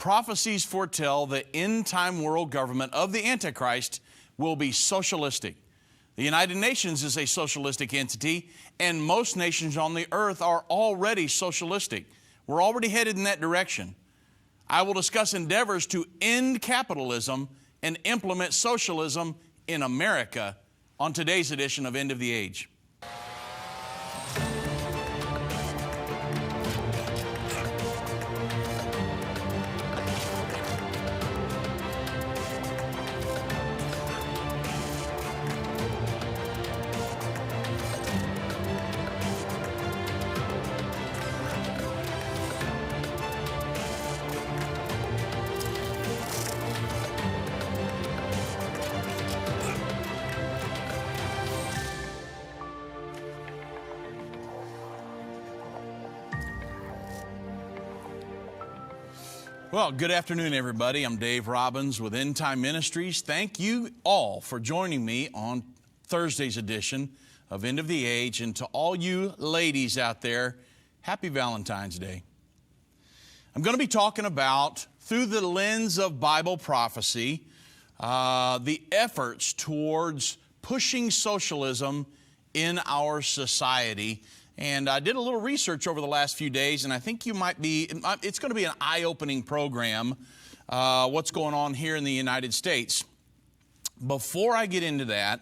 Prophecies foretell the end-time world government of the Antichrist will be socialistic. The United Nations is a socialistic entity, and most nations on the earth are already socialistic. We're already headed in that direction. I will discuss endeavors to end capitalism and implement socialism in America on today's edition of End of the Age. Well, good afternoon, everybody. I'm Dave Robbins with Endtime Ministries. Thank you all for joining me on Thursday's edition of End of the Age. And to all you ladies out there, happy Valentine's Day. I'm going to be talking about, through the lens of Bible prophecy, the efforts towards pushing socialism in our society. And I did a little research over the last few days, and I think it's going to be an eye-opening program, what's going on here in the United States. Before I get into that,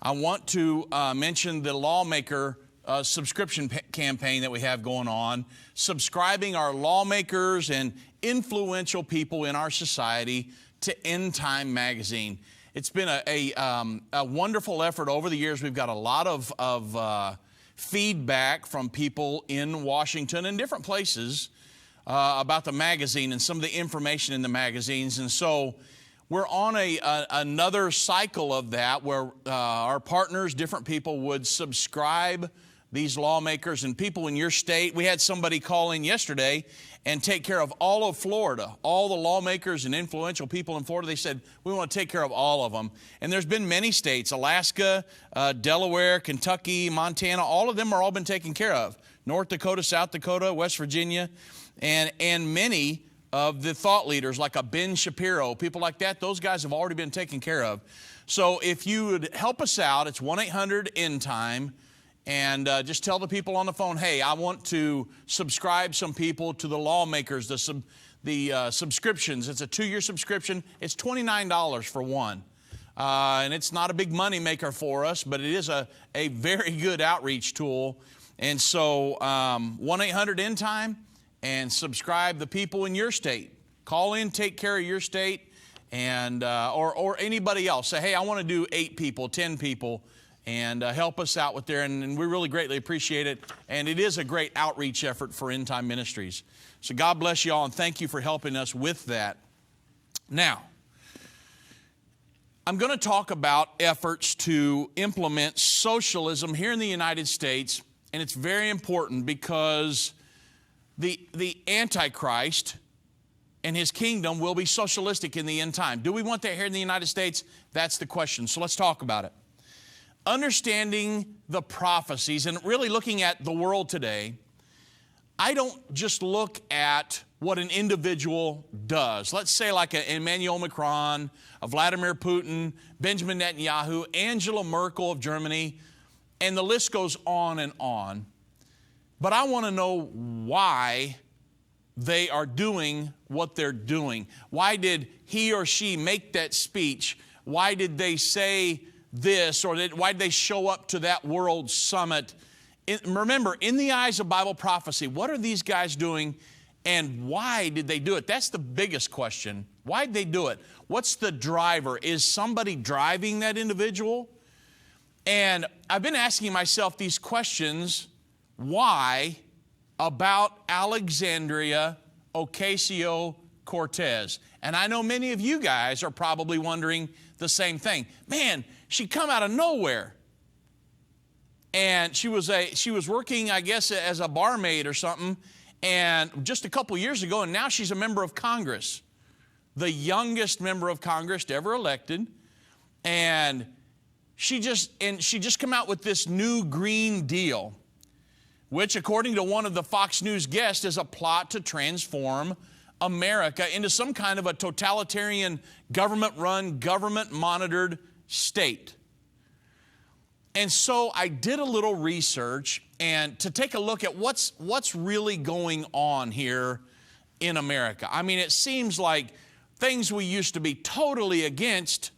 I want to mention the lawmaker subscription campaign that we have going on, subscribing our lawmakers and influential people in our society to Endtime magazine. It's been a wonderful effort over the years. We've got a lot of feedback from people in Washington and different places about the magazine and some of the information in the magazines. And so we're on another cycle of that where our partners, different people, would subscribe these lawmakers and people in your state. We had somebody call in yesterday and take care of all of Florida, all the lawmakers and influential people in Florida. They said, we want to take care of all of them. And there's been many states, Alaska, Delaware, Kentucky, Montana, all of them are all been taken care of. North Dakota, South Dakota, West Virginia, and many of the thought leaders like a Ben Shapiro, people like that, those guys have already been taken care of. So if you would help us out, it's 1-800-ENDTIME. And just tell the people on the phone, hey, I want to subscribe some people to the lawmakers, the subscriptions. It's a 2-year subscription. It's $29 for one. And it's not a big money maker for us, but it is a very good outreach tool. And so 1-800-ENDTIME and subscribe the people in your state. Call in, take care of your state, and or anybody else. Say, hey, I want to do 8 people, 10 people. And help us out with there, and we really greatly appreciate it. And it is a great outreach effort for Endtime Ministries. So God bless you all, and thank you for helping us with that. Now, I'm going to talk about efforts to implement socialism here in the United States, and it's very important because the Antichrist and his kingdom will be socialistic in the end time. Do we want that here in the United States? That's the question. So let's talk about it. Understanding the prophecies and really looking at the world today, I don't just look at what an individual does. Let's say like an Emmanuel Macron, a Vladimir Putin, Benjamin Netanyahu, Angela Merkel of Germany, and the list goes on and on. But I want to know why they are doing what they're doing. Why did he or she make that speech? Why did they say this, or why did they show up to that world summit? Remember, in the eyes of Bible prophecy, what are these guys doing and why did they do it? That's the biggest question. Why did they do it? What's the driver? Is somebody driving that individual? And I've been asking myself these questions. Why about Alexandria Ocasio-Cortez? And I know many of you guys are probably wondering the same thing. Man, she come out of nowhere. And she was working, I guess, as a barmaid or something, and just a couple years ago, and now she's a member of Congress, the youngest member of Congress ever elected. And she just come out with this new Green Deal, which, according to one of the Fox News guests, is a plot to transform America into some kind of a totalitarian, government-run, government-monitored state. And so I did a little research and to take a look at what's really going on here in America. I mean, it seems like things we used to be totally against,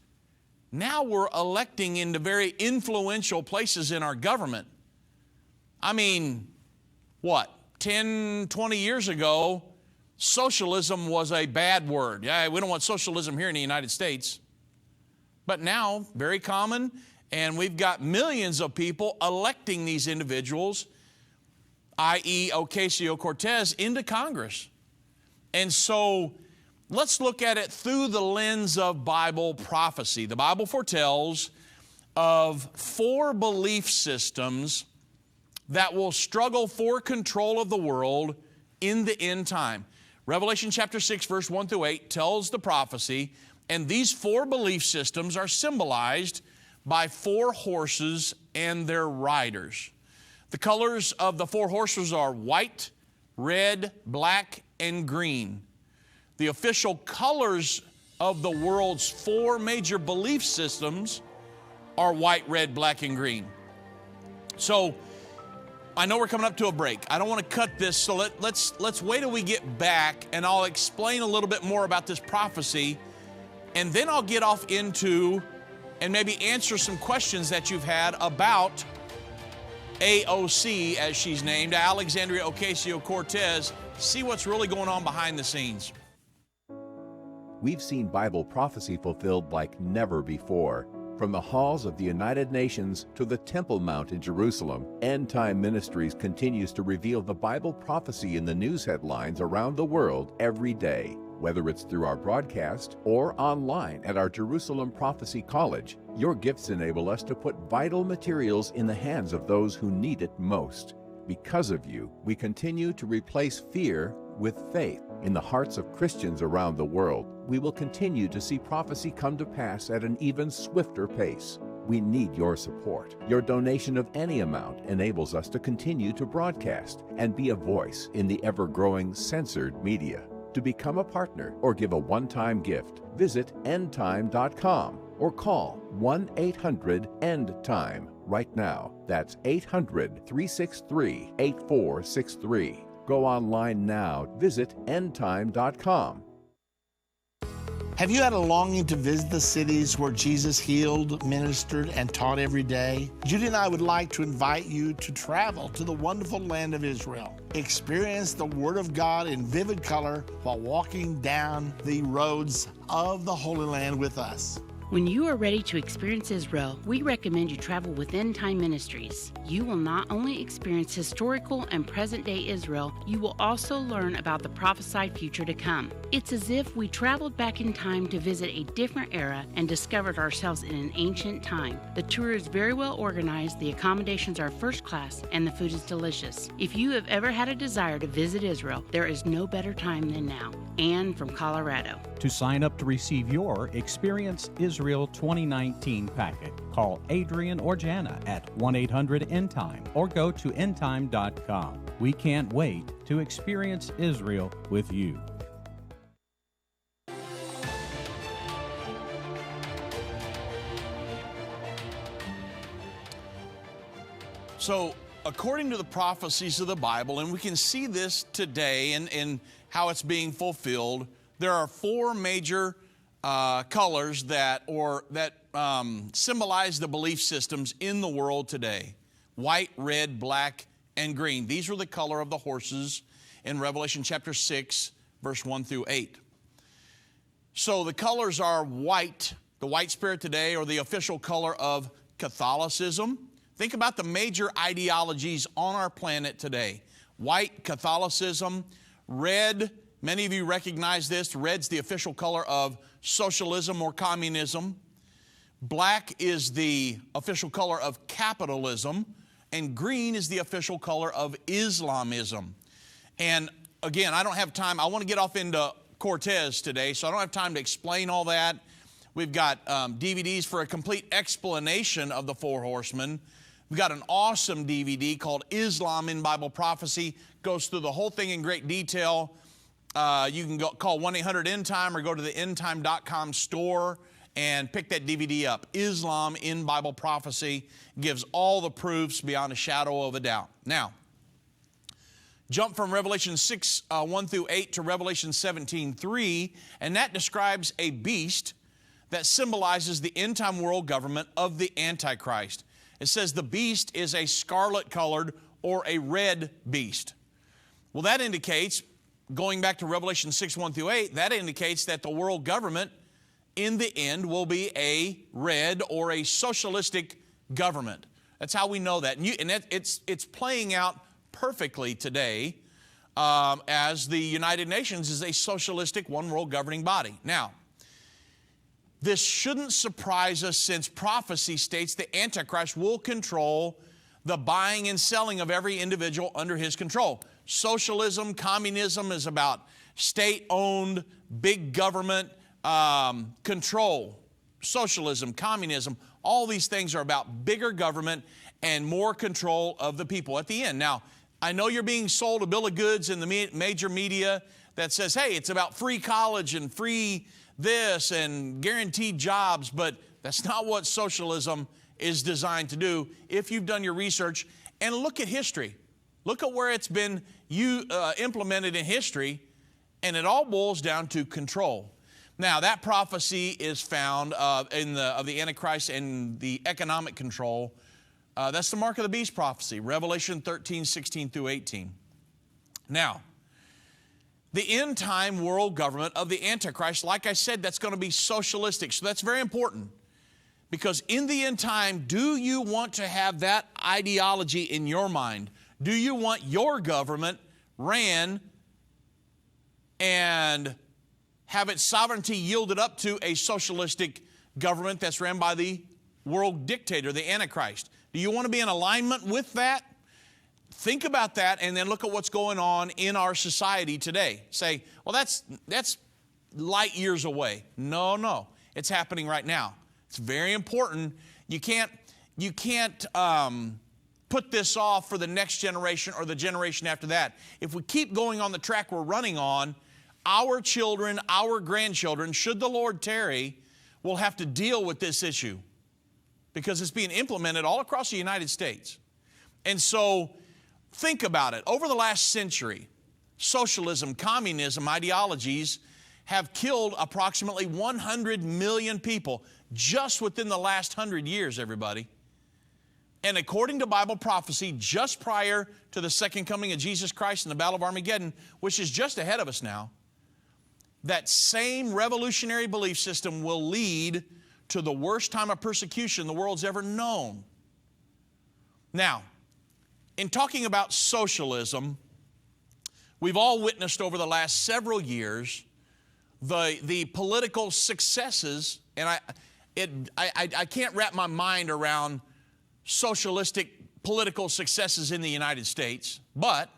now we're electing into very influential places in our government. I mean, what, 10, 20 years ago, socialism was a bad word. Yeah, we don't want socialism here in the United States. But now, very common, and we've got millions of people electing these individuals, i.e. Ocasio-Cortez, into Congress. And so let's look at it through the lens of Bible prophecy. The Bible foretells of 4 belief systems that will struggle for control of the world in the end time. Revelation chapter 6, verse 1 through 8 tells the prophecy, and these 4 belief systems are symbolized by 4 horses and their riders. The colors of the 4 horses are white, red, black, and green. The official colors of the world's 4 major belief systems are white, red, black, and green. So I know we're coming up to a break. I don't want to cut this, so let's wait till we get back, and I'll explain a little bit more about this prophecy, and then I'll get off into and maybe answer some questions that you've had about AOC, as she's named, Alexandria Ocasio-Cortez. See what's really going on behind the scenes. We've seen Bible prophecy fulfilled like never before. From the halls of the United Nations to the Temple Mount in Jerusalem, Endtime Ministries continues to reveal the Bible prophecy in the news headlines around the world every day. Whether it's through our broadcast or online at our Jerusalem Prophecy College, your gifts enable us to put vital materials in the hands of those who need it most. Because of you, we continue to replace fear with faith in the hearts of Christians around the world. We will continue to see prophecy come to pass at an even swifter pace. We need your support. Your donation of any amount enables us to continue to broadcast and be a voice in the ever-growing censored media. To become a partner or give a one-time gift, visit endtime.com or call 1-800-END-TIME right now. That's 800-363-8463. Go online now. Visit endtime.com. Have you had a longing to visit the cities where Jesus healed, ministered, and taught every day? Judy and I would like to invite you to travel to the wonderful land of Israel. Experience the Word of God in vivid color while walking down the roads of the Holy Land with us. When you are ready to experience Israel, we recommend you travel with Endtime Ministries. You will not only experience historical and present-day Israel, you will also learn about the prophesied future to come. It's as if we traveled back in time to visit a different era and discovered ourselves in an ancient time. The tour is very well organized, the accommodations are first class, and the food is delicious. If you have ever had a desire to visit Israel, there is no better time than now. Ann from Colorado. To sign up to receive your Experience Israel 2019 packet, call Adrian or Jana at 1-800-ENDTIME or go to endtime.com. We can't wait to experience Israel with you. So, according to the prophecies of the Bible, and we can see this today and how it's being fulfilled, there are 4 major colors that symbolize the belief systems in the world today: white, red, black, and green. These were the color of the horses in Revelation chapter 6, verse 1 through 8. So the colors are white, the white spirit today, or the official color of Catholicism. Think about the major ideologies on our planet today. White, Catholicism. Red, many of you recognize this. Red's the official color of socialism or communism. Black is the official color of capitalism. And green is the official color of Islamism. And again, I don't have time. I want to get off into Cortez today, so I don't have time to explain all that. We've got DVDs for a complete explanation of the 4 horsemen. We've got an awesome DVD called Islam in Bible Prophecy. Goes through the whole thing in great detail. You can call 1-800-ENDTIME or go to the endtime.com store and pick that DVD up. Islam in Bible Prophecy gives all the proofs beyond a shadow of a doubt. Now, jump from Revelation 6, 1 through 8 to Revelation 17, 3, and that describes a beast that symbolizes the end-time world government of the Antichrist. It says the beast is a scarlet-colored or a red beast. Well, that indicates, going back to Revelation 6, 1 through 8, that indicates that the world government in the end will be a red or a socialistic government. That's how we know that. And it's playing out perfectly today as the United Nations is a socialistic one world governing body. Now, this shouldn't surprise us since prophecy states the Antichrist will control the buying and selling of every individual under his control. Socialism, communism is about state-owned, big government control. Socialism, communism, all these things are about bigger government and more control of the people at the end. Now, I know you're being sold a bill of goods in the major media that says, hey, it's about free college and free this and guaranteed jobs, but that's not what socialism is designed to do if you've done your research. And look at history. Look at where it's been implemented in history, and it all boils down to control. Now, that prophecy is found of the Antichrist and the economic control. That's the mark of the beast prophecy, Revelation 13, 16 through 18. Now, the end-time world government of the Antichrist, like I said, that's going to be socialistic. So that's very important. Because in the end time, do you want to have that ideology in your mind? Do you want your government ran and have its sovereignty yielded up to a socialistic government that's ran by the world dictator, the Antichrist? Do you want to be in alignment with that? Think about that and then look at what's going on in our society today. Say, well, that's light years away. No, it's happening right now. It's very important. You can't put this off for the next generation or the generation after that. If we keep going on the track we're running on, our children, our grandchildren, should the Lord tarry, will have to deal with this issue because it's being implemented all across the United States. And so think about it. Over the last century, socialism, communism ideologies have killed approximately 100 million people just within the last 100 years, everybody. And according to Bible prophecy, just prior to the second coming of Jesus Christ and the Battle of Armageddon, which is just ahead of us now, that same revolutionary belief system will lead to the worst time of persecution the world's ever known. Now, in talking about socialism, we've all witnessed over the last several years the political successes, and I can't wrap my mind around socialistic political successes in the United States, but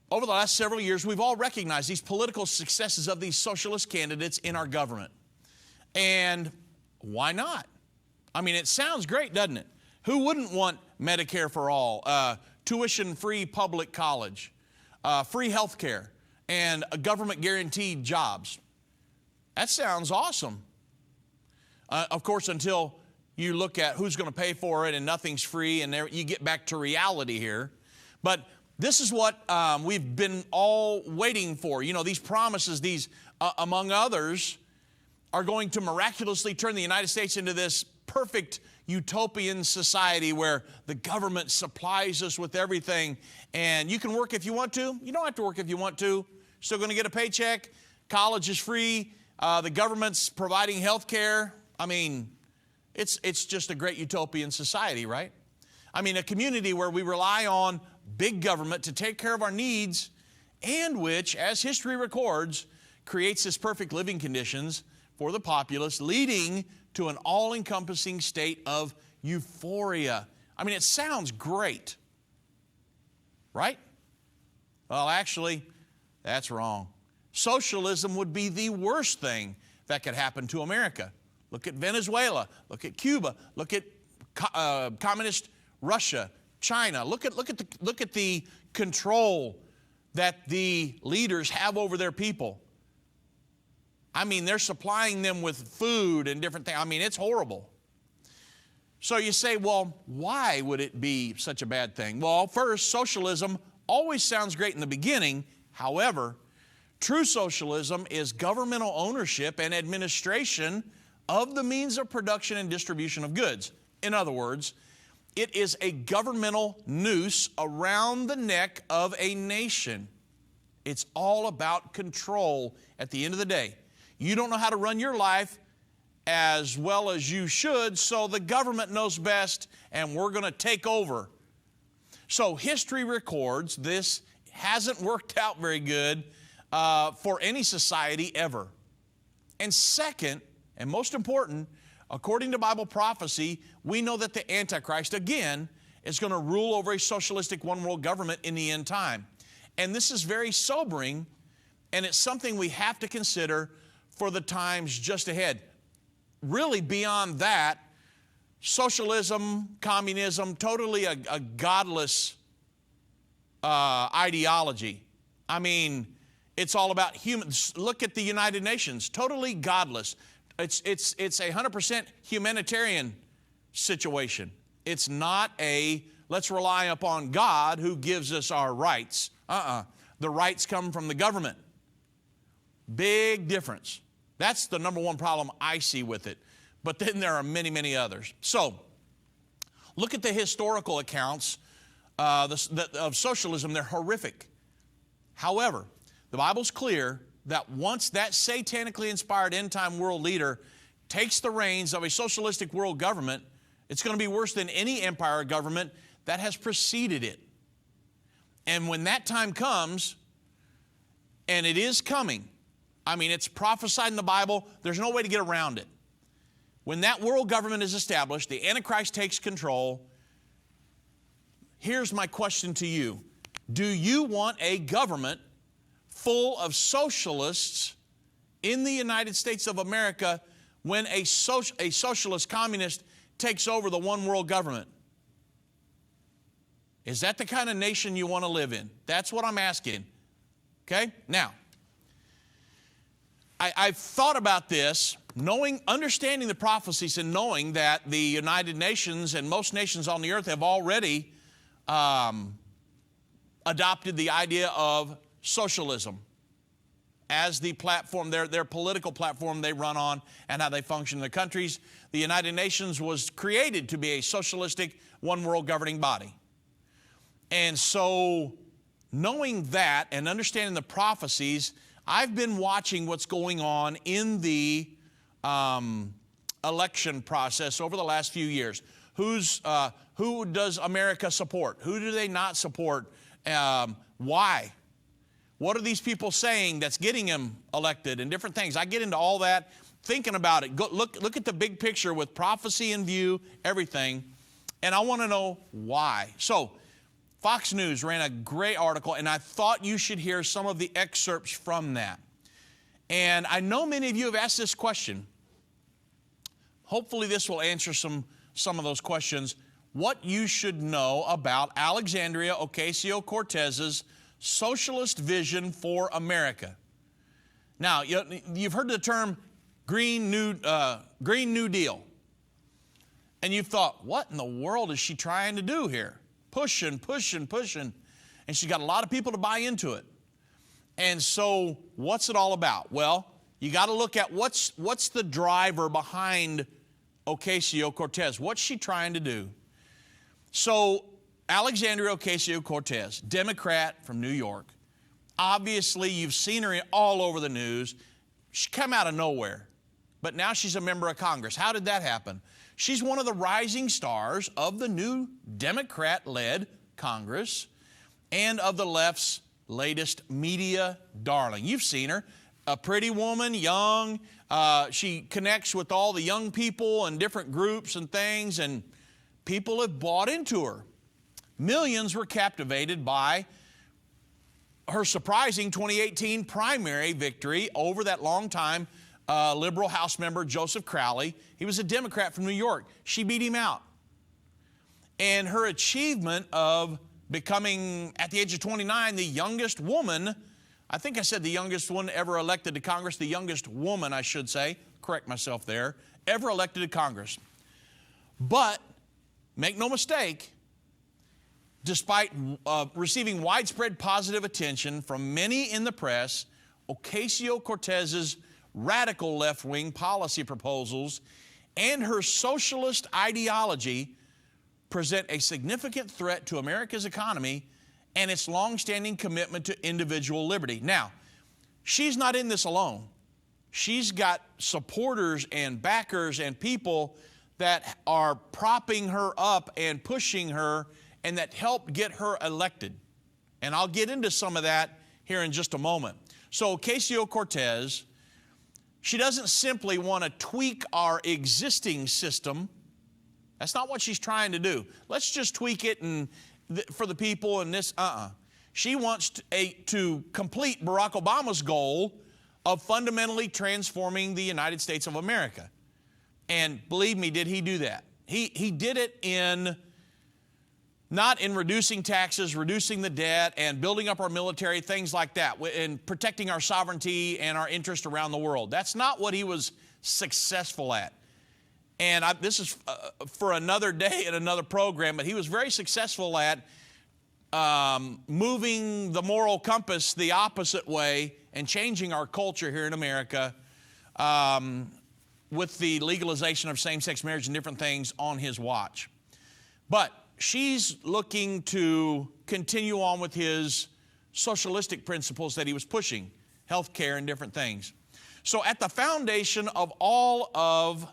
over the last several years, we've all recognized these political successes of these socialist candidates in our government. And why not? I mean, it sounds great, doesn't it? Who wouldn't want Medicare for all, tuition-free public college, free health care, and government-guaranteed jobs? That sounds awesome. Of course, until you look at who's going to pay for it and nothing's free, and you get back to reality here. But this is what we've been all waiting for. You know, these promises, these, among others, are going to miraculously turn the United States into this perfect utopian society where the government supplies us with everything, and you can work if you want to. You don't have to work if you want to. Still going to get a paycheck. College is free. The government's providing health care. I mean, it's just a great utopian society, right? I mean, a community where we rely on big government to take care of our needs, and which, as history records, creates this perfect living conditions for the populace, leading to an all-encompassing state of euphoria. I mean, it sounds great, right? Well, actually, that's wrong. Socialism would be the worst thing that could happen to America. Look at Venezuela. Look at Cuba. Look at communist Russia, China. Look at the control that the leaders have over their people. I mean, they're supplying them with food and different things. I mean, it's horrible. So you say, well, why would it be such a bad thing? Well, first, socialism always sounds great in the beginning. However, true socialism is governmental ownership and administration of the means of production and distribution of goods. In other words, it is a governmental noose around the neck of a nation. It's all about control at the end of the day. You don't know how to run your life as well as you should, so the government knows best, and we're going to take over. So history records this hasn't worked out very good for any society ever. And second, and most important, according to Bible prophecy, we know that the Antichrist, again, is going to rule over a socialistic one-world government in the end time. And this is very sobering, and it's something we have to consider for the times just ahead. Really, beyond that, socialism, communism, totally a godless ideology. I mean, it's all about humans. Look at the United Nations, totally godless. It's a 100% humanitarian situation. It's not a let's rely upon God who gives us our rights. The rights come from the government. Big difference. That's the number one problem I see with it. But then there are many, many others. So, look at the historical accounts of socialism. They're horrific. However, the Bible's clear that once that satanically inspired end-time world leader takes the reins of a socialistic world government, it's going to be worse than any empire or government that has preceded it. And when that time comes, and it is coming, I mean, it's prophesied in the Bible, there's no way to get around it. When that world government is established, the Antichrist takes control. Here's my question to you. Do you want a government full of socialists in the United States of America when a socialist communist takes over the one world government? Is that the kind of nation you want to live in? That's what I'm asking. Okay? Now, I've thought about this, understanding the prophecies and knowing that the United Nations and most nations on the earth have already adopted the idea of socialism as the platform, their political platform they run on and how they function in the countries. The United Nations was created to be a socialistic one world governing body. And so knowing that and understanding the prophecies, I've been watching what's going on in the election process over the last few years. Who does America support? Who do they not support? Why? What are these people saying that's getting them elected and different things? I get into all that, thinking about it. Look at the big picture with prophecy in view, everything. And I want to know why. So Fox News ran a great article, and I thought you should hear some of the excerpts from that. And I know many of you have asked this question. Hopefully this will answer some of those questions. What you should know about Alexandria Ocasio-Cortez's socialist vision for America. Now, you've heard the term Green New Deal. And you've thought, what in the world is she trying to do here? Pushing. And she's got a lot of people to buy into it. And so what's it all about? Well, you got to look at what's the driver behind Ocasio-Cortez. What's she trying to do? So Alexandria Ocasio-Cortez, Democrat from New York. Obviously, you've seen her all over the news. She came out of nowhere, but now she's a member of Congress. How did that happen? She's one of the rising stars of the new Democrat-led Congress and of the left's latest media darling. You've seen her, a pretty woman, young. She connects with all the young people and different groups and things, and people have bought into her. Millions were captivated by her surprising 2018 primary victory over that longtime liberal House member Joseph Crowley. He was a Democrat from New York. She beat him out. And her achievement of becoming, at the age of 29, the youngest woman, I think I said the youngest one ever elected to Congress, the youngest woman, I should say, correct myself there, ever elected to Congress. But, make no mistake, despite receiving widespread positive attention from many in the press, Ocasio-Cortez's radical left-wing policy proposals and her socialist ideology present a significant threat to America's economy and its longstanding commitment to individual liberty. Now, she's not in this alone. She's got supporters and backers and people that are propping her up and pushing her and that helped get her elected. And I'll get into some of that here in just a moment. So Ocasio-Cortez, she doesn't simply want to tweak our existing system. That's not what she's trying to do. Let's just tweak it and for the people and this, She wants to complete Barack Obama's goal of fundamentally transforming the United States of America. And believe me, did he do that? He did it not in reducing taxes, reducing the debt, and building up our military, things like that, and protecting our sovereignty and our interest around the world. That's not what he was successful at. And this is for another day and another program, but he was very successful at moving the moral compass the opposite way and changing our culture here in America with the legalization of same-sex marriage and different things on his watch. But she's looking to continue on with his socialistic principles that he was pushing, health care and different things. So at the foundation of all of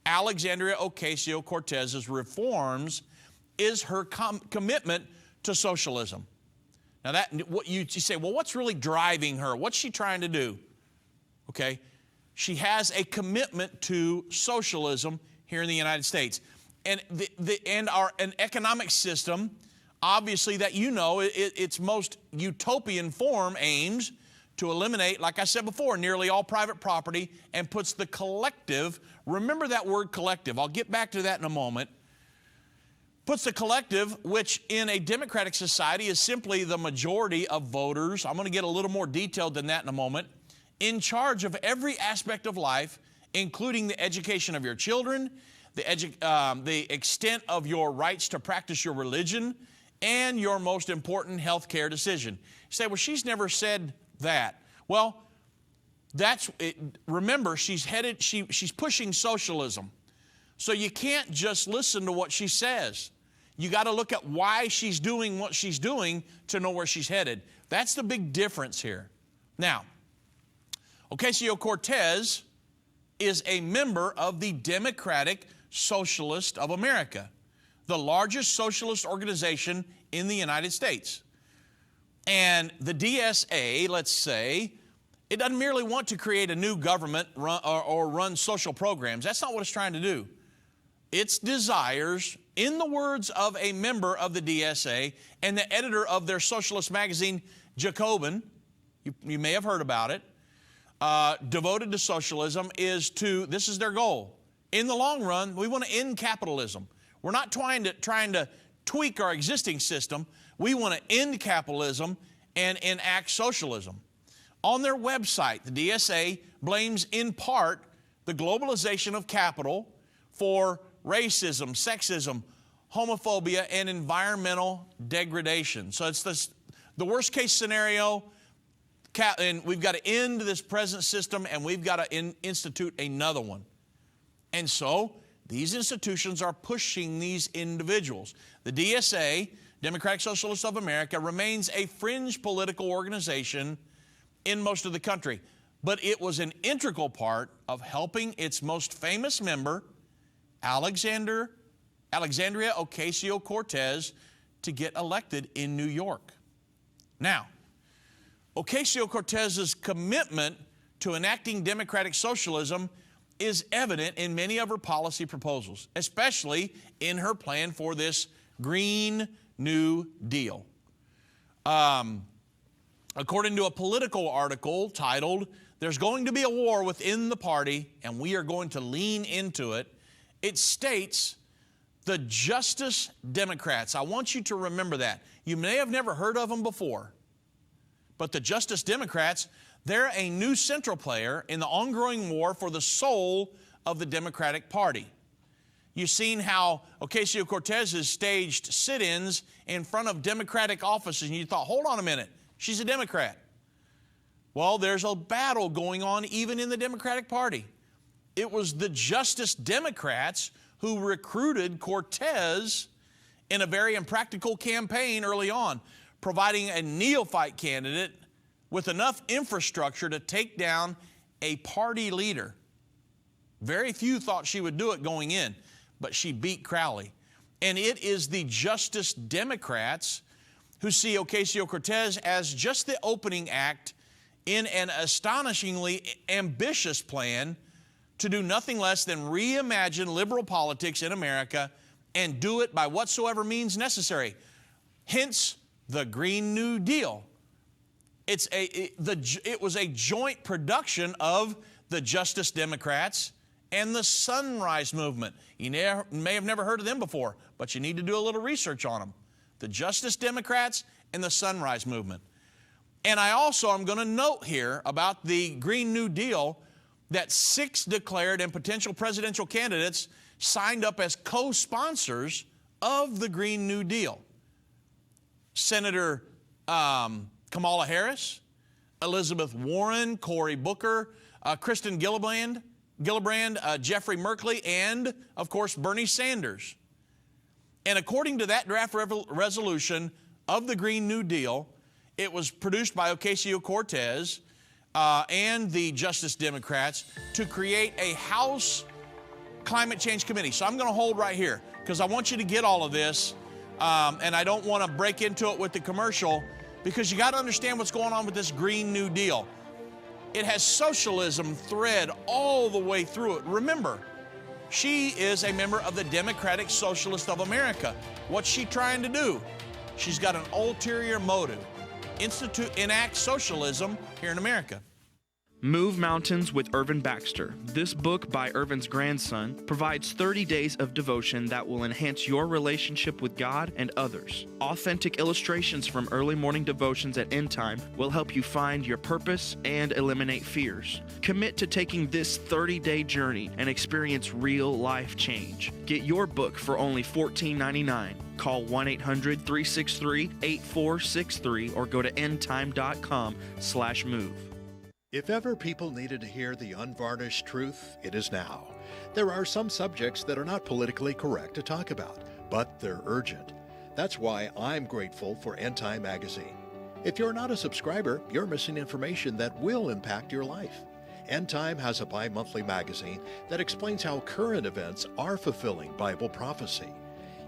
Alexandria Ocasio-Cortez's reforms is her commitment to socialism. Now you say, well, what's really driving her? What's she trying to do? Okay, she has a commitment to socialism here in the United States. And an economic system, obviously, that its most utopian form aims to eliminate, like I said before, nearly all private property and puts the collective, remember that word collective, I'll get back to that in a moment, puts the collective, which in a democratic society is simply the majority of voters, I'm going to get a little more detailed than that in a moment, in charge of every aspect of life, including the education of your children, the extent of your rights to practice your religion, and your most important health care decision. You say, well, she's never said that. Well, that's it. Remember, she's pushing socialism. So you can't just listen to what she says. You got to look at why she's doing what she's doing to know where she's headed. That's the big difference here. Now, Ocasio-Cortez is a member of the Democratic Socialist of America, the largest socialist organization in the United States. And the DSA, let's say, it doesn't merely want to create a new government or run social programs. That's not what it's trying to do. Its desires, in the words of a member of the DSA and the editor of their socialist magazine, Jacobin, you may have heard about it, devoted to socialism, this is their goal. In the long run, we want to end capitalism. We're not trying to tweak our existing system. We want to end capitalism and enact socialism. On their website, the DSA blames in part the globalization of capital for racism, sexism, homophobia, and environmental degradation. So it's the worst case scenario, and we've got to end this present system and we've got to institute another one. And so these institutions are pushing these individuals. The DSA, Democratic Socialists of America, remains a fringe political organization in most of the country. But it was an integral part of helping its most famous member, Alexandria Ocasio-Cortez, to get elected in New York. Now, Ocasio-Cortez's commitment to enacting democratic socialism is evident in many of her policy proposals, especially in her plan for this Green New Deal. According to a Politico article titled, "There's Going to Be a War Within the Party, and We Are Going to Lean Into It," it states The Justice Democrats. I want you to remember that. You may have never heard of them before, but the Justice Democrats, they're a new central player in the ongoing war for the soul of the Democratic Party. You've seen how Ocasio-Cortez has staged sit-ins in front of Democratic offices, and you thought, hold on a minute, she's a Democrat. Well, there's a battle going on even in the Democratic Party. It was the Justice Democrats who recruited Cortez in a very impractical campaign early on, providing a neophyte candidate with enough infrastructure to take down a party leader. Very few thought she would do it going in, but she beat Crowley. And it is the Justice Democrats who see Ocasio-Cortez as just the opening act in an astonishingly ambitious plan to do nothing less than reimagine liberal politics in America and do it by whatsoever means necessary. Hence, the Green New Deal. It was a joint production of the Justice Democrats and the Sunrise Movement. You may have never heard of them before, but you need to do a little research on them. The Justice Democrats and the Sunrise Movement. And I also am going to note here about the Green New Deal that 6 declared and potential presidential candidates signed up as co-sponsors of the Green New Deal. Senator Kamala Harris, Elizabeth Warren, Cory Booker, Kristen Gillibrand, Jeffrey Merkley, and, of course, Bernie Sanders. And according to that draft resolution of the Green New Deal, it was produced by Ocasio-Cortez and the Justice Democrats to create a House Climate Change Committee. So I'm going to hold right here because I want you to get all of this, and I don't want to break into it with the commercial because you got to understand what's going on with this Green New Deal. It has socialism thread all the way through it. Remember, she is a member of the Democratic Socialists of America. What's she trying to do? She's got an ulterior motive. Enact socialism here in America. Move Mountains with Irvin Baxter. This book by Irvin's grandson provides 30 days of devotion that will enhance your relationship with God and others. Authentic illustrations from early morning devotions at Endtime will help you find your purpose and eliminate fears. Commit to taking this 30-day journey and experience real life change. Get your book for only $14.99. Call 1-800-363-8463 or go to endtime.com/move. If ever people needed to hear the unvarnished truth, it is now. There are some subjects that are not politically correct to talk about, but they're urgent. That's why I'm grateful for Endtime magazine. If you're not a subscriber, you're missing information that will impact your life. Endtime has a bi-monthly magazine that explains how current events are fulfilling Bible prophecy.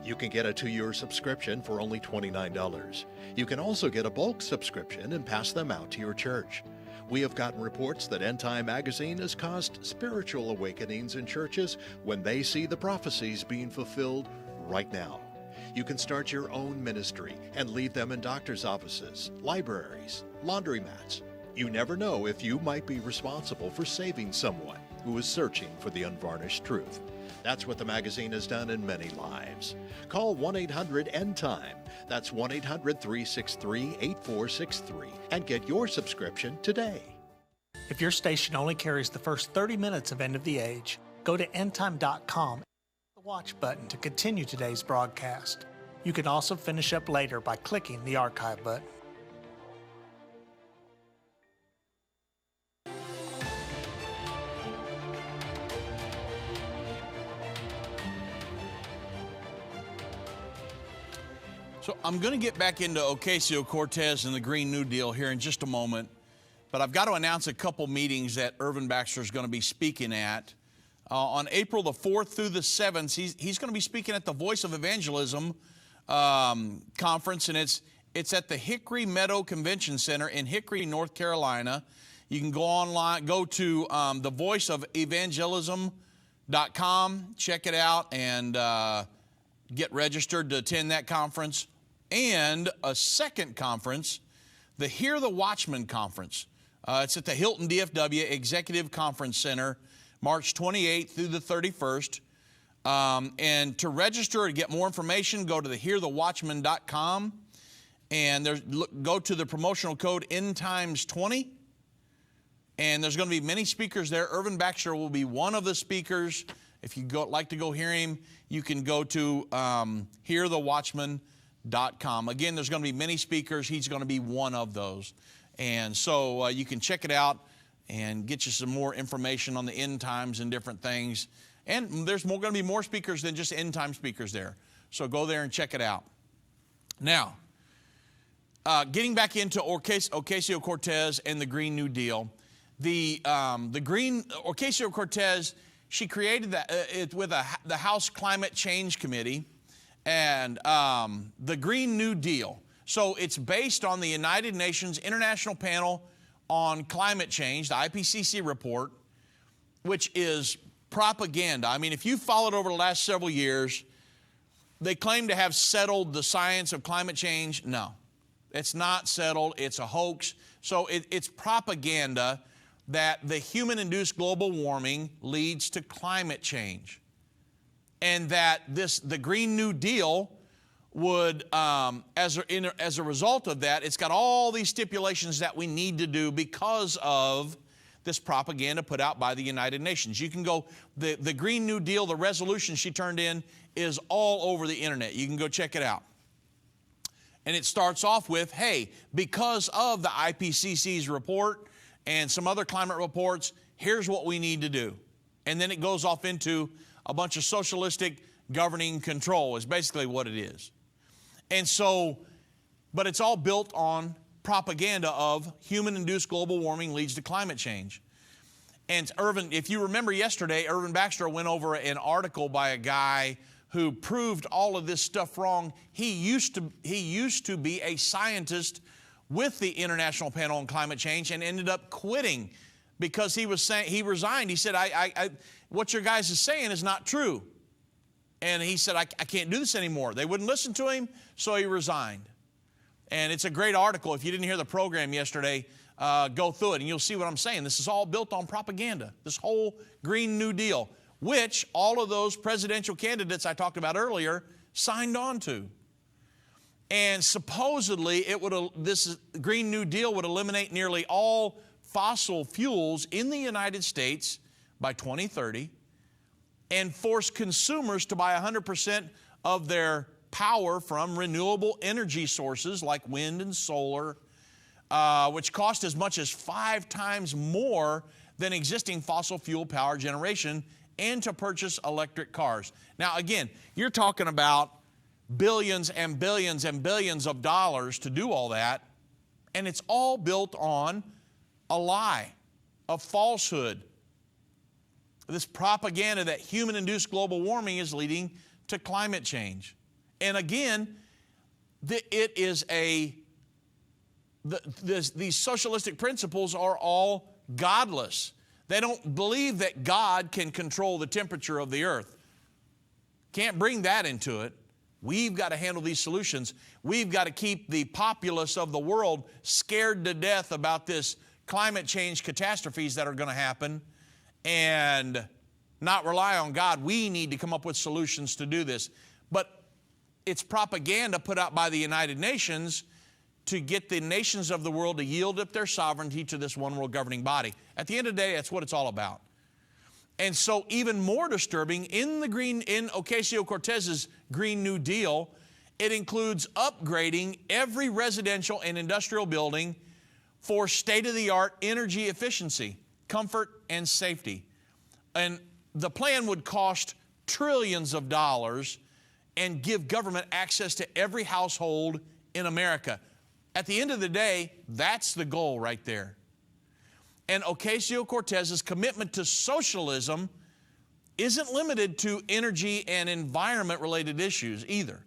You can get a 2-year subscription for only $29. You can also get a bulk subscription and pass them out to your church. We have gotten reports that Endtime magazine has caused spiritual awakenings in churches when they see the prophecies being fulfilled right now. You can start your own ministry and leave them in doctor's offices, libraries, laundromats. You never know if you might be responsible for saving someone who is searching for the unvarnished truth. That's what the magazine has done in many lives. Call 1-800-ENDTIME. That's 1-800-363-8463 and get your subscription today. If your station only carries the first 30 minutes of End of the Age, go to endtime.com and click the watch button to continue today's broadcast. You can also finish up later by clicking the archive button. So I'm going to get back into Ocasio-Cortez and the Green New Deal here in just a moment, but I've got to announce a couple meetings that Irvin Baxter is going to be speaking at. On April the 4th through the 7th, he's going to be speaking at the Voice of Evangelism conference, and it's at the Hickory Meadow Convention Center in Hickory, North Carolina. You can go online, go to thevoiceofevangelism.com, check it out, and get registered to attend that conference. And a second conference, the Hear the Watchman Conference. It's at the Hilton DFW Executive Conference Center, March 28th through the 31st. And to register or get more information, go to hearthewatchman.com and go to the promotional code EndTimes20. And there's going to be many speakers there. Irvin Baxter will be one of the speakers. If you like to go hear him, you can go to hearthewatchman.com. Again, there's going to be many speakers. He's going to be one of those. And so you can check it out and get you some more information on the end times and different things. And there's going to be more speakers than just end time speakers there. So go there and check it out. Now, getting back into Ocasio-Cortez and the Green New Deal, the Ocasio-Cortez, she created it with the House Climate Change Committee and the Green New Deal. So it's based on the United Nations International Panel on Climate Change, the IPCC report, which is propaganda. I mean, if you followed over the last several years, they claim to have settled the science of climate change. No, it's not settled. It's a hoax. So it's propaganda that the human-induced global warming leads to climate change, and that the Green New Deal would, as a result of that, it's got all these stipulations that we need to do because of this propaganda put out by the United Nations. You can go, the Green New Deal, the resolution she turned in is all over the internet. You can go check it out. And it starts off with, hey, because of the IPCC's report and some other climate reports, here's what we need to do. And then it goes off into a bunch of socialistic governing control is basically what it is. And so, but it's all built on propaganda of human-induced global warming leads to climate change. And Irvin, if you remember yesterday, Irvin Baxter went over an article by a guy who proved all of this stuff wrong. He used to be a scientist with the International Panel on Climate Change and ended up quitting because he resigned. He said, what your guys is saying is not true. And he said, I can't do this anymore. They wouldn't listen to him, so he resigned. And it's a great article. If you didn't hear the program yesterday, go through it and you'll see what I'm saying. This is all built on propaganda, this whole Green New Deal, which all of those presidential candidates I talked about earlier signed on to. And supposedly this Green New Deal would eliminate nearly all fossil fuels in the United States by 2030 and force consumers to buy 100% of their power from renewable energy sources like wind and solar, which cost as much as 5 times more than existing fossil fuel power generation, and to purchase electric cars. Now, again, you're talking about billions and billions and billions of dollars to do all that, and it's all built on a lie, a falsehood, this propaganda that human-induced global warming is leading to climate change. And again, these socialistic principles are all godless. They don't believe that God can control the temperature of the earth. Can't bring that into it. We've got to handle these solutions. We've got to keep the populace of the world scared to death about this climate change catastrophes that are going to happen and not rely on God. We need to come up with solutions to do this. But it's propaganda put out by the United Nations to get the nations of the world to yield up their sovereignty to this one world governing body. At the end of the day, that's what it's all about. And so even more disturbing, in Ocasio-Cortez's Green New Deal, it includes upgrading every residential and industrial building for state-of-the-art energy efficiency, comfort, and safety. And the plan would cost trillions of dollars and give government access to every household in America. At the end of the day, that's the goal right there. And Ocasio-Cortez's commitment to socialism isn't limited to energy and environment-related issues either.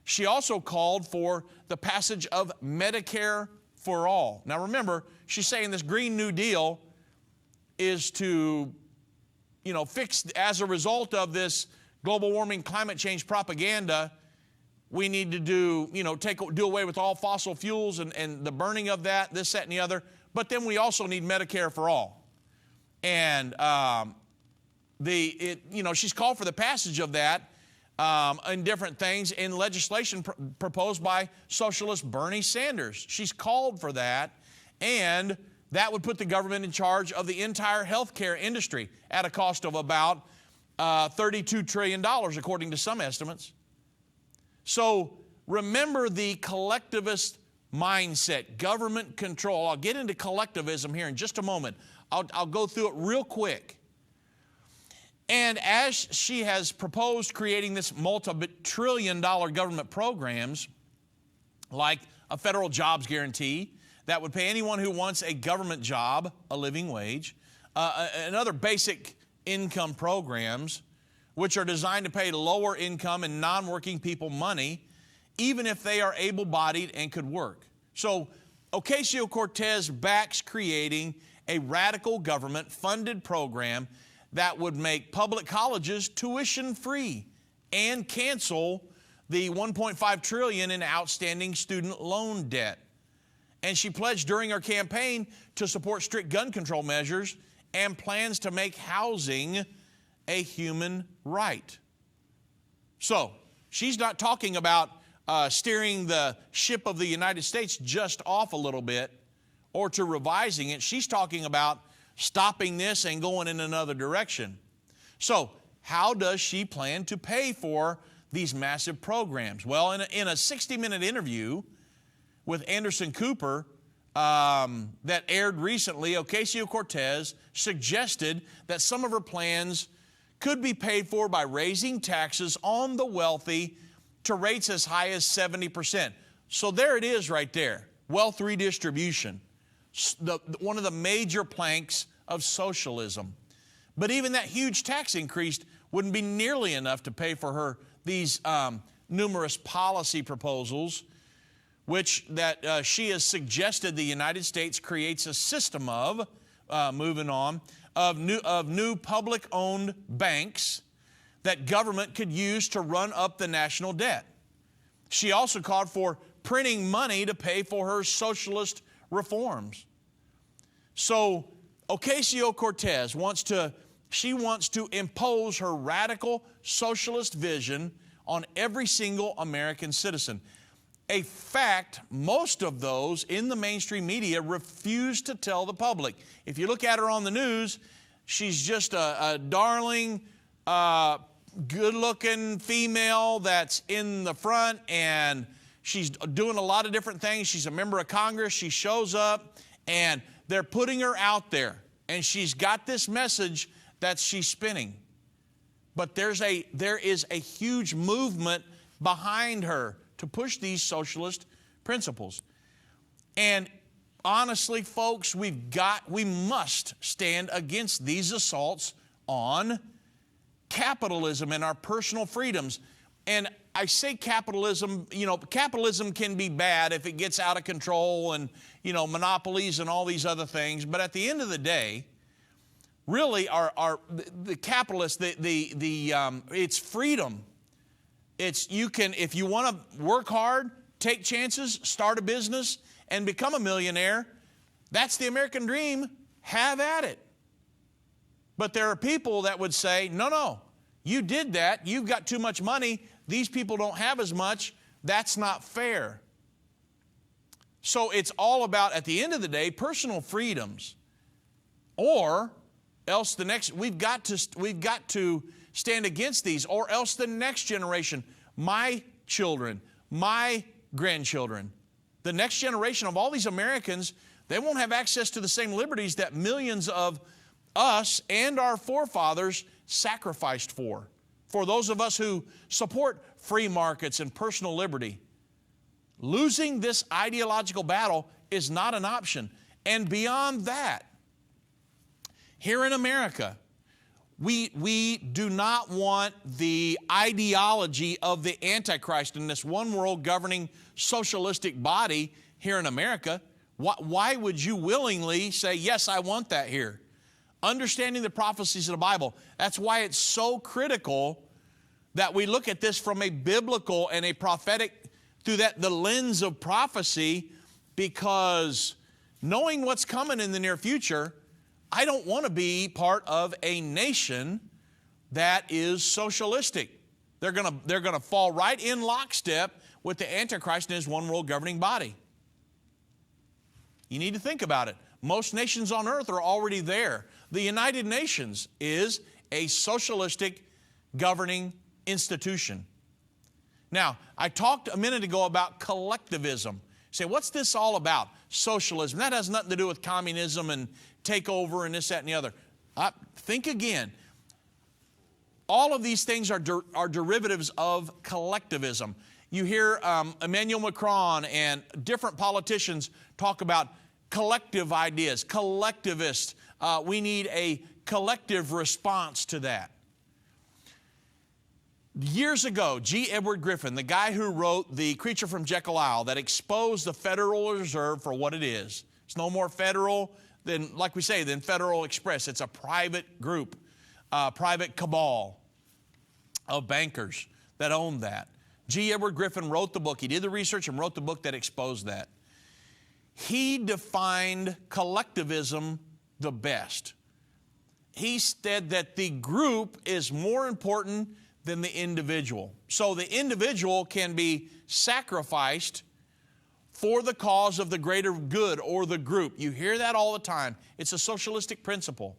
She also called for the passage of Medicare for all. Now remember, she's saying this Green New Deal is to, fix, as a result of this global warming, climate change propaganda, we need to do away with all fossil fuels and the burning of that, this, that, and the other. But then we also need Medicare for all. And she's called for the passage of that in different things in legislation proposed by socialist Bernie Sanders. She's called for that, and that would put the government in charge of the entire healthcare industry at a cost of about $32 trillion, according to some estimates. So remember the collectivist mindset, government control. I'll get into collectivism here in just a moment. I'll go through it real quick. And as she has proposed creating this multi-trillion-dollar government programs, like a federal jobs guarantee that would pay anyone who wants a government job a living wage, and other basic income programs, which are designed to pay lower income and non-working people money, even if they are able-bodied and could work. So Ocasio-Cortez backs creating a radical government-funded program that would make public colleges tuition-free and cancel the $1.5 trillion in outstanding student loan debt. And she pledged during her campaign to support strict gun control measures and plans to make housing a human right. So she's not talking about steering the ship of the United States just off a little bit or to revising it. She's talking about stopping this and going in another direction. So how does she plan to pay for these massive programs? Well, in a 60-minute interview with Anderson Cooper that aired recently, Ocasio-Cortez suggested that some of her plans could be paid for by raising taxes on the wealthy to rates as high as 70%. So there it is right there, wealth redistribution, one of the major planks of socialism. But even that huge tax increase wouldn't be nearly enough to pay for these numerous policy proposals, which she has suggested the United States creates a system of, new public-owned banks that government could use to run up the national debt. She also called for printing money to pay for her socialist reforms. So Ocasio-Cortez wants to impose her radical socialist vision on every single American citizen. A fact most of those in the mainstream media refuse to tell the public. If you look at her on the news, she's just a darling, good-looking female that's in the front, and she's doing a lot of different things. She's a member of Congress. She shows up, and they're putting her out there, and she's got this message that she's spinning. But there is a huge movement behind her to push these socialist principles. And honestly, folks, we must stand against these assaults on capitalism and our personal freedoms. And I say capitalism, capitalism can be bad if it gets out of control and, monopolies and all these other things. But at the end of the day, really the capitalists, it's freedom. It's if you want to work hard, take chances, start a business, and become a millionaire, that's the American dream. Have at it. But there are people that would say, no, you did that. You've got too much money. These people don't have as much. That's not fair. So it's all about, at the end of the day, personal freedoms. Or else we've got to stand against these, or else the next generation, my children, my grandchildren, the next generation of all these Americans, they won't have access to the same liberties that millions of us and our forefathers sacrificed for those of us who support free markets and personal liberty. Losing this ideological battle is not an option. And beyond that, here in America, we do not want the ideology of the Antichrist in this one world governing socialistic body here in America. Why would you willingly say, yes, I want that here? Understanding the prophecies of the Bible. That's why it's so critical that we look at this from a biblical and a prophetic, through the lens of prophecy, because knowing what's coming in the near future, I don't want to be part of a nation that is socialistic. They're gonna fall right in lockstep with the Antichrist and his one world governing body. You need to think about it. Most nations on earth are already there. The United Nations is a socialistic governing institution. Now, I talked a minute ago about collectivism. You say, what's this all about? Socialism. That has nothing to do with communism and takeover and this, that, and the other. Think again. All of these things are derivatives of collectivism. You hear Emmanuel Macron and different politicians talk about collective ideas, collectivists. We need a collective response to that. Years ago, G. Edward Griffin, the guy who wrote The Creature from Jekyll Isle that exposed the Federal Reserve for what it is. It's no more federal than, like we say, than Federal Express. It's a private group, private cabal of bankers that own that. G. Edward Griffin wrote the book. He did the research and wrote the book that exposed that. He defined collectivism the best. He said that the group is more important than the individual. So the individual can be sacrificed for the cause of the greater good or the group. You hear that all the time. It's a socialistic principle.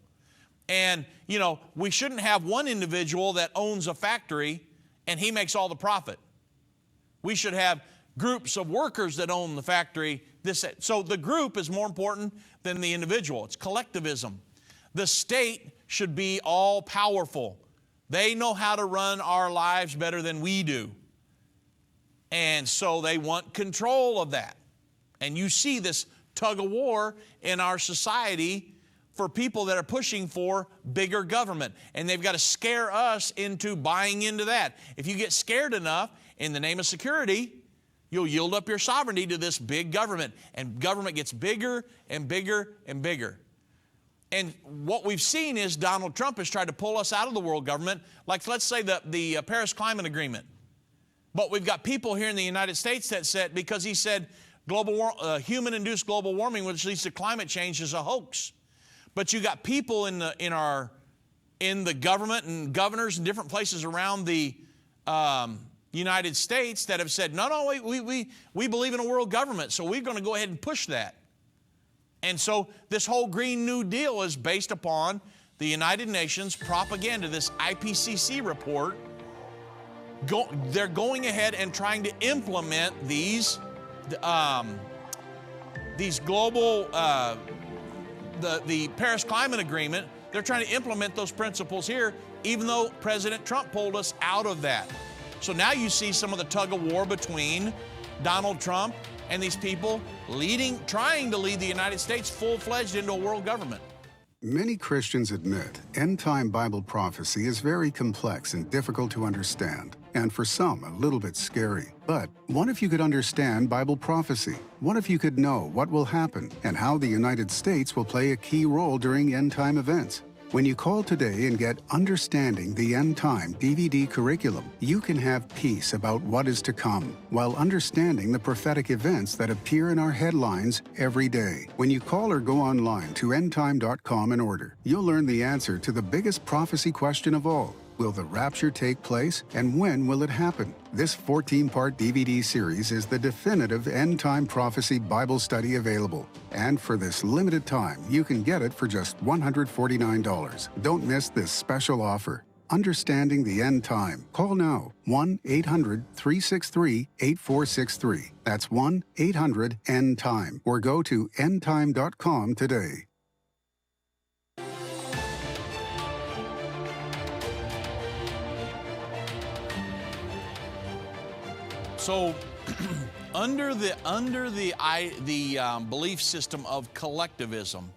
And, you know, we shouldn't have one individual that owns a factory and he makes all the profit. We should have groups of workers that own the factory. So the group is more important than the individual. It's collectivism. The state should be all powerful. They know how to run our lives better than we do. And so they want control of that. And you see this tug of war in our society for people that are pushing for bigger government. And they've got to scare us into buying into that. If you get scared enough in the name of security, you'll yield up your sovereignty to this big government. And government gets bigger and bigger and bigger. And what we've seen is Donald Trump has tried to pull us out of the world government, like let's say the Paris Climate Agreement. But we've got people here in the United States that said, because he said human-induced global warming, which leads to climate change, is a hoax. But you got people in the government and governors in different places around the United States that have said, no, we believe in a world government, so we're going to go ahead and push that. And so this whole Green New Deal is based upon the United Nations propaganda, this IPCC report. They're going ahead and trying to implement these global, the Paris Climate Agreement. They're trying to implement those principles here, even though President Trump pulled us out of that. So now you see some of the tug of war between Donald Trump and these people trying to lead the United States full-fledged into a world government. Many Christians admit end-time Bible prophecy is very complex and difficult to understand, and for some, a little bit scary. But what if you could understand Bible prophecy? What if you could know what will happen and how the United States will play a key role during end-time events? When you call today and get Understanding the End Time DVD curriculum, you can have peace about what is to come while understanding the prophetic events that appear in our headlines every day. When you call or go online to endtime.com and order, you'll learn the answer to the biggest prophecy question of all. Will the rapture take place, and when will it happen? This 14-part DVD series is the definitive end-time prophecy Bible study available. And for this limited time, you can get it for just $149. Don't miss this special offer. Understanding the End Time. Call now, 1-800-363-8463. That's 1-800-END-TIME. Or go to endtime.com today. So, under the belief system of collectivism,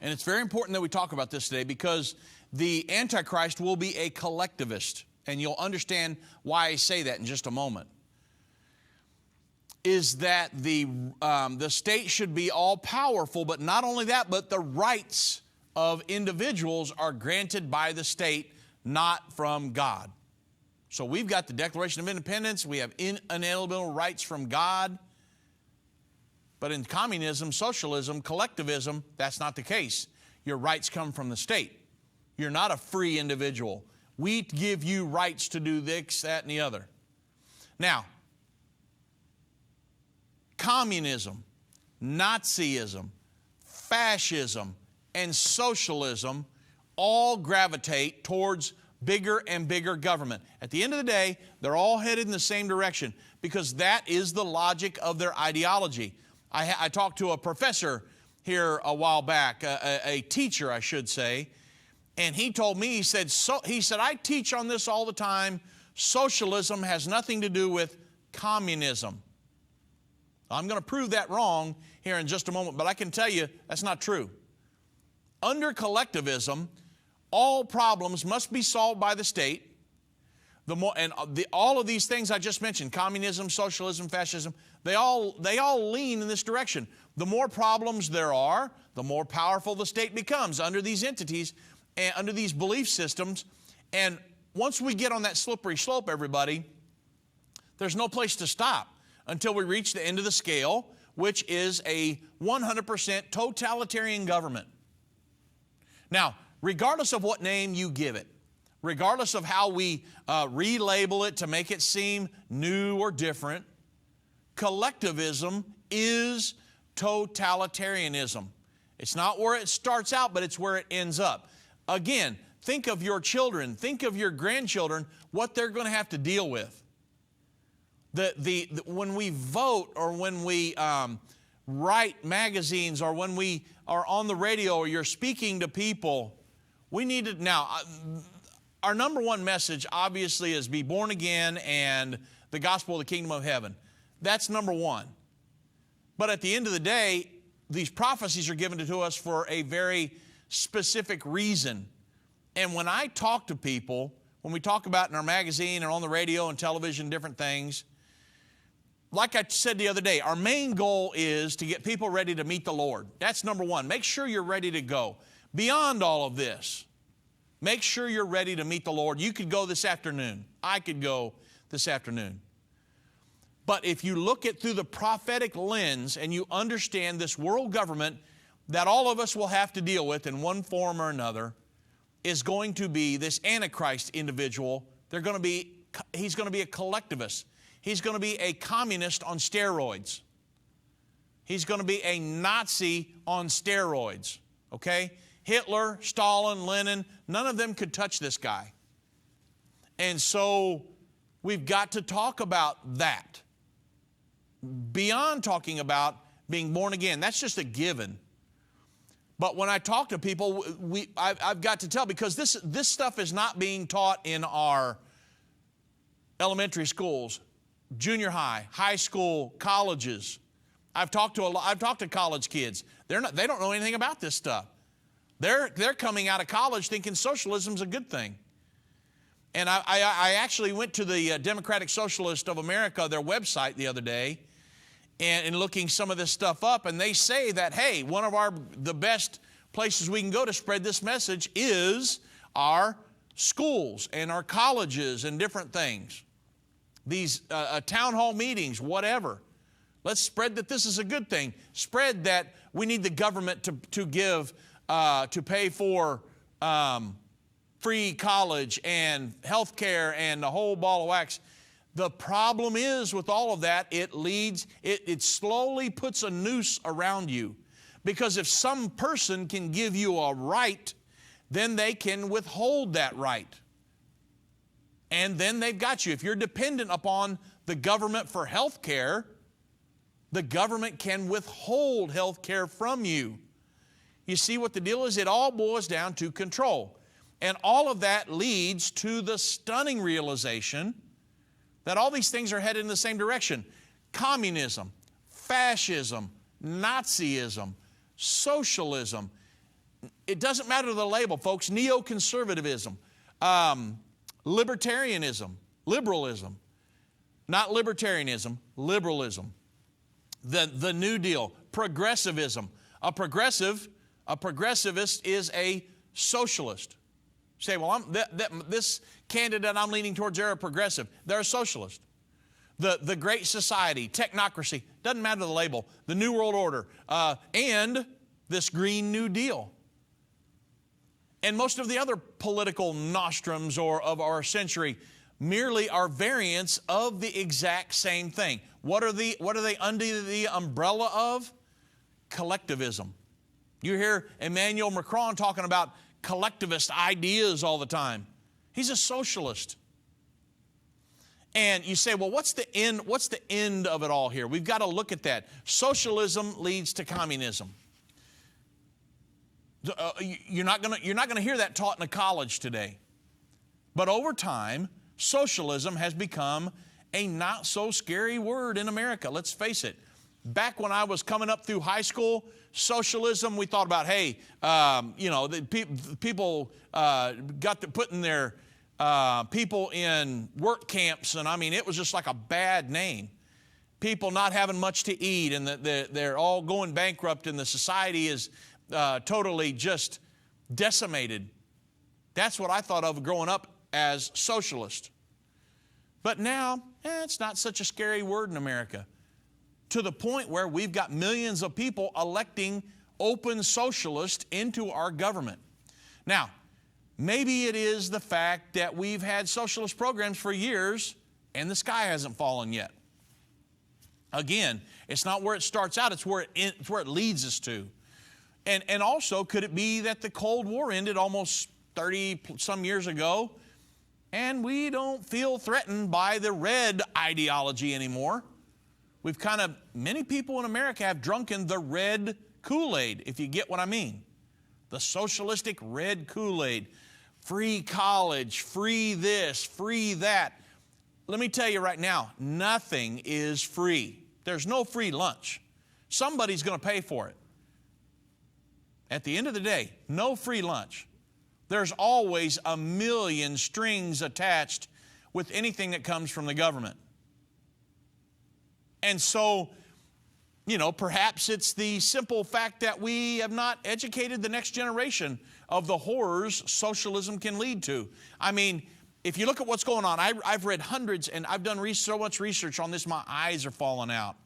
and it's very important that we talk about this today because the Antichrist will be a collectivist, and you'll understand why I say that in just a moment. Is that the state should be all powerful, but not only that, but the rights of individuals are granted by the state, not from God. So we've got the Declaration of Independence. We have inalienable rights from God. But in communism, socialism, collectivism, that's not the case. Your rights come from the state. You're not a free individual. We give you rights to do this, that, and the other. Now, communism, Nazism, fascism, and socialism all gravitate towards bigger and bigger government. At the end of the day, they're all headed in the same direction because that is the logic of their ideology. I talked to a professor here a while back, a teacher, I should say, and he told me, he said, I teach on this all the time. Socialism has nothing to do with communism. I'm going to prove that wrong here in just a moment, but I can tell you that's not true. Under collectivism, all problems must be solved by the state. All of these things I just mentioned, communism, socialism, fascism, they all lean in this direction. The more problems there are, the more powerful the state becomes under these entities and under these belief systems. And once we get on that slippery slope, everybody, there's no place to stop until we reach the end of the scale, which is a 100% totalitarian government. Now, regardless of what name you give it, regardless of how we relabel it to make it seem new or different, collectivism is totalitarianism. It's not where it starts out, but it's where it ends up. Again, think of your children, think of your grandchildren, what they're going to have to deal with. When we vote or when we write magazines or when we are on the radio or you're speaking to people, we need to, now, our number one message obviously is be born again and the gospel of the kingdom of heaven. That's number one. But at the end of the day, these prophecies are given to us for a very specific reason. And when I talk to people, when we talk about in our magazine and on the radio and television, different things, like I said the other day, our main goal is to get people ready to meet the Lord. That's number one. Make sure you're ready to go. Beyond all of this, make sure you're ready to meet the Lord. You could go this afternoon. I could go this afternoon. But if you look at through the prophetic lens and you understand this world government that all of us will have to deal with in one form or another is going to be this Antichrist individual. He's going to be a collectivist. He's going to be a communist on steroids. He's going to be a Nazi on steroids, okay? Hitler, Stalin, Lenin, none of them could touch this guy. And so we've got to talk about that. Beyond talking about being born again, that's just a given. But when I talk to people, I've got to tell, because this stuff is not being taught in our elementary schools, junior high, high school, colleges. I've talked to college kids. They don't know anything about this stuff. They're coming out of college thinking socialism's a good thing. And I actually went to the Democratic Socialist of America, their website the other day, and looking some of this stuff up, and they say that, hey, one of the best places we can go to spread this message is our schools and our colleges and different things. These town hall meetings, whatever. Let's spread that this is a good thing. Spread that we need the government to give, to pay for free college and health care and the whole ball of wax. The problem is with all of that, it slowly puts a noose around you. Because if some person can give you a right, then they can withhold that right. And then they've got you. If you're dependent upon the government for health care, the government can withhold health care from you. You see what the deal is? It all boils down to control. And all of that leads to the stunning realization that all these things are headed in the same direction. Communism, fascism, Nazism, socialism. It doesn't matter the label, folks. Neoconservatism, libertarianism, liberalism. Not libertarianism, liberalism. The New Deal, progressivism. A progressivist is a socialist. You say, well, this candidate I'm leaning towards, they're a progressive. They're a socialist. The Great Society, technocracy, doesn't matter the label. The New World Order, and this Green New Deal. And most of the other political nostrums of our century merely are variants of the exact same thing. What are they under the umbrella of? Collectivism. You hear Emmanuel Macron talking about collectivist ideas all the time. He's a socialist. And you say, well, what's the end of it all here? We've got to look at that. Socialism leads to communism. You're not going to hear that taught in a college today. But over time, socialism has become a not so scary word in America. Let's face it. Back when I was coming up through high school, socialism, we thought about, hey, people got to putting their people in work camps, and I mean, it was just like a bad name. People not having much to eat, and they're all going bankrupt, and the society is totally just decimated. That's what I thought of growing up as socialist. But now, it's not such a scary word in America, to the point where we've got millions of people electing open socialists into our government. Now, maybe it is the fact that we've had socialist programs for years and the sky hasn't fallen yet. Again, it's not where it starts out, it's where it leads us to. And also, could it be that the Cold War ended almost 30 some years ago and we don't feel threatened by the red ideology anymore? Many people in America have drunken the red Kool-Aid, if you get what I mean. The socialistic red Kool-Aid. Free college, free this, free that. Let me tell you right now, nothing is free. There's no free lunch. Somebody's going to pay for it. At the end of the day, no free lunch. There's always a million strings attached with anything that comes from the government. And so, perhaps it's the simple fact that we have not educated the next generation of the horrors socialism can lead to. I mean, if you look at what's going on, I've read hundreds and I've done so much research on this, my eyes are falling out.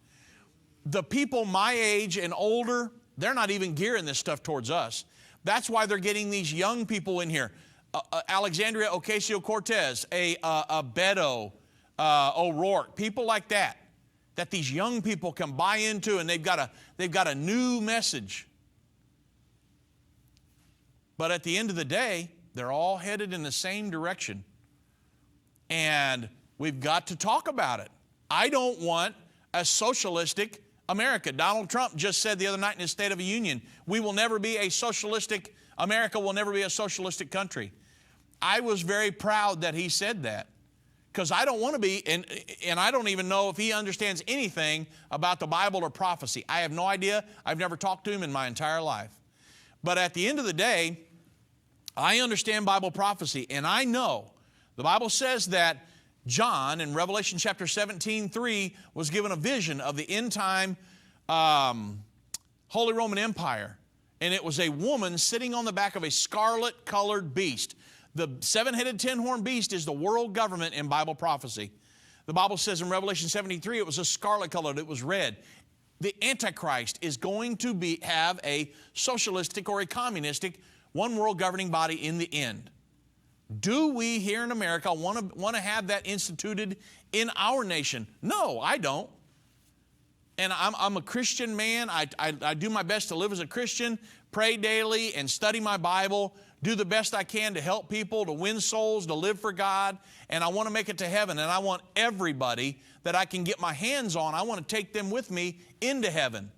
The people my age and older, they're not even gearing this stuff towards us. That's why they're getting these young people in here. Alexandria Ocasio-Cortez, Beto O'Rourke, people like that these young people can buy into, and they've got a new message. But at the end of the day, they're all headed in the same direction. And we've got to talk about it. I don't want a socialistic America. Donald Trump just said the other night in his State of the Union, America will never be a socialistic country. I was very proud that he said that, because I don't want to be, and I don't even know if he understands anything about the Bible or prophecy. I have no idea. I've never talked to him in my entire life. But at the end of the day, I understand Bible prophecy, and I know the Bible says that John in Revelation chapter 17:3 was given a vision of the end time Holy Roman Empire. And it was a woman sitting on the back of a scarlet-colored beast. The seven-headed, ten-horned beast is the world government in Bible prophecy. The Bible says in Revelation 73 it was a scarlet-colored, it was red. The Antichrist is going to have a socialistic or a communistic one world governing body in the end. Do we here in America want to have that instituted in our nation? No, I don't. And I'm a Christian man. I do my best to live as a Christian, pray daily and study my Bible, do the best I can to help people, to win souls, to live for God, and I want to make it to heaven. And I want everybody that I can get my hands on, I want to take them with me into heaven.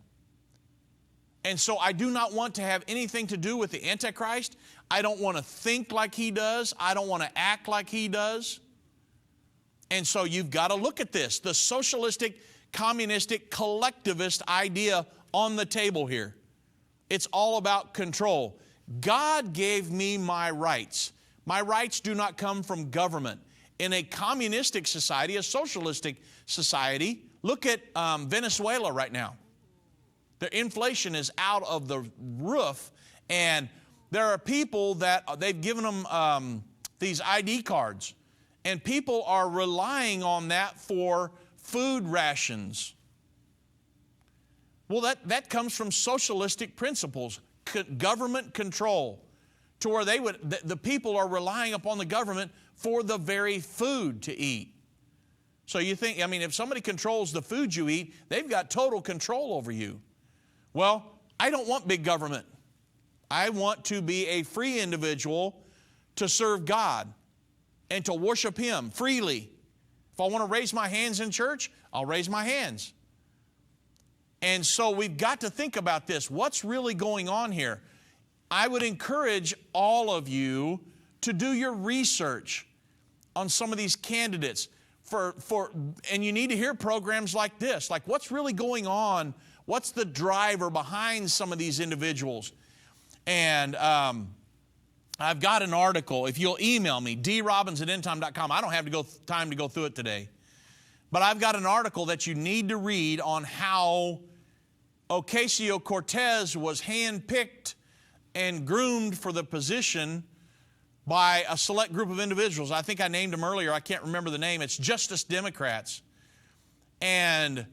And so I do not want to have anything to do with the Antichrist. I don't want to think like he does. I don't want to act like he does. And so you've got to look at this, the socialistic, communistic, collectivist idea on the table here. It's all about control. God gave me my rights. My rights do not come from government. In a communistic society, a socialistic society, look at Venezuela right now. Their inflation is out of the roof, and there are people that they've given them these ID cards, and people are relying on that for food rations. Well, that comes from socialistic principles, government control. to where the people are relying upon the government for the very food to eat. So you think, I mean, if somebody controls the food you eat, they've got total control over you. Well, I don't want big government. I want to be a free individual to serve God and to worship Him freely. If I want to raise my hands in church, I'll raise my hands. And so we've got to think about this. What's really going on here? I would encourage all of you to do your research on some of these candidates. And you need to hear programs like this. Like, what's really going on? What's the driver behind some of these individuals? And I've got an article. If you'll email me, drobbins@endtime.com. I don't have time to go through it today. But I've got an article that you need to read on how Ocasio-Cortez was handpicked and groomed for the position by a select group of individuals. I think I named them earlier. I can't remember the name. It's Justice Democrats. And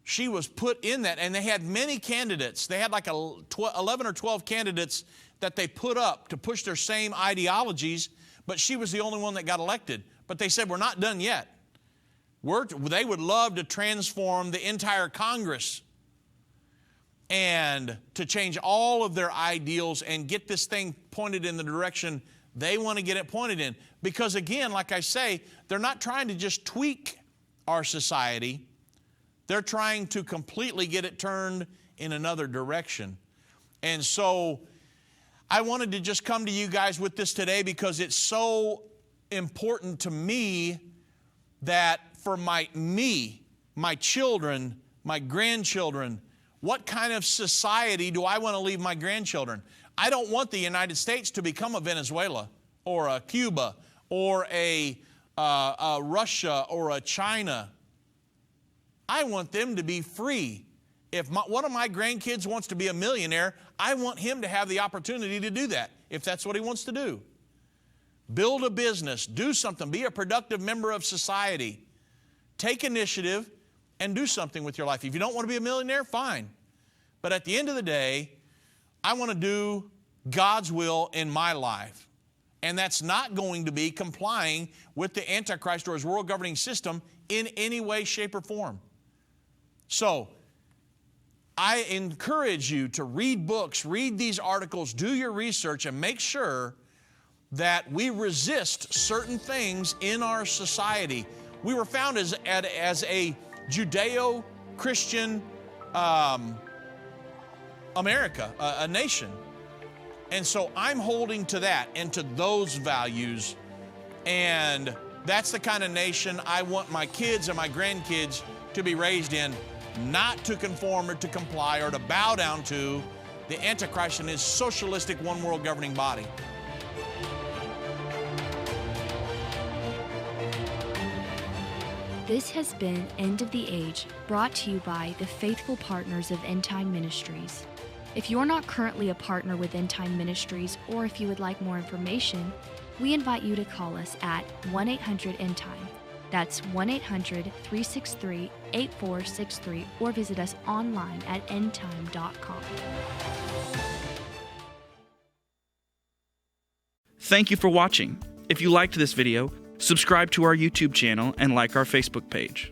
she was put in that. And they had many candidates. They had like 11 or 12 candidates that they put up to push their same ideologies. But she was the only one that got elected. But they said, we're not done yet. They would love to transform the entire Congress and to change all of their ideals and get this thing pointed in the direction they want to get it pointed in. Because again, like I say, they're not trying to just tweak our society. They're trying to completely get it turned in another direction. And so I wanted to just come to you guys with this today because it's so important to me that for my children, my grandchildren, what kind of society do I want to leave my grandchildren? I don't want the United States to become a Venezuela or a Cuba or a Russia or a China. I want them to be free. If one of my grandkids wants to be a millionaire, I want him to have the opportunity to do that, if that's what he wants to do. Build a business, do something, be a productive member of society. Take initiative and do something with your life. If you don't want to be a millionaire, fine. But at the end of the day, I want to do God's will in my life. And that's not going to be complying with the Antichrist or his world governing system in any way, shape, or form. So, I encourage you to read books, read these articles, do your research, and make sure that we resist certain things in our society. We were founded as a Judeo-Christian America, a nation. And so I'm holding to that and to those values. And that's the kind of nation I want my kids and my grandkids to be raised in, not to conform or to comply or to bow down to the Antichrist and his socialistic one world governing body. This has been End of the Age, brought to you by the faithful partners of Endtime Ministries. If you're not currently a partner with Endtime Ministries, or if you would like more information, we invite you to call us at 1-800-ENDTIME. That's 1-800-363-8463, or visit us online at endtime.com. Thank you for watching. If you liked this video, subscribe to our YouTube channel and like our Facebook page.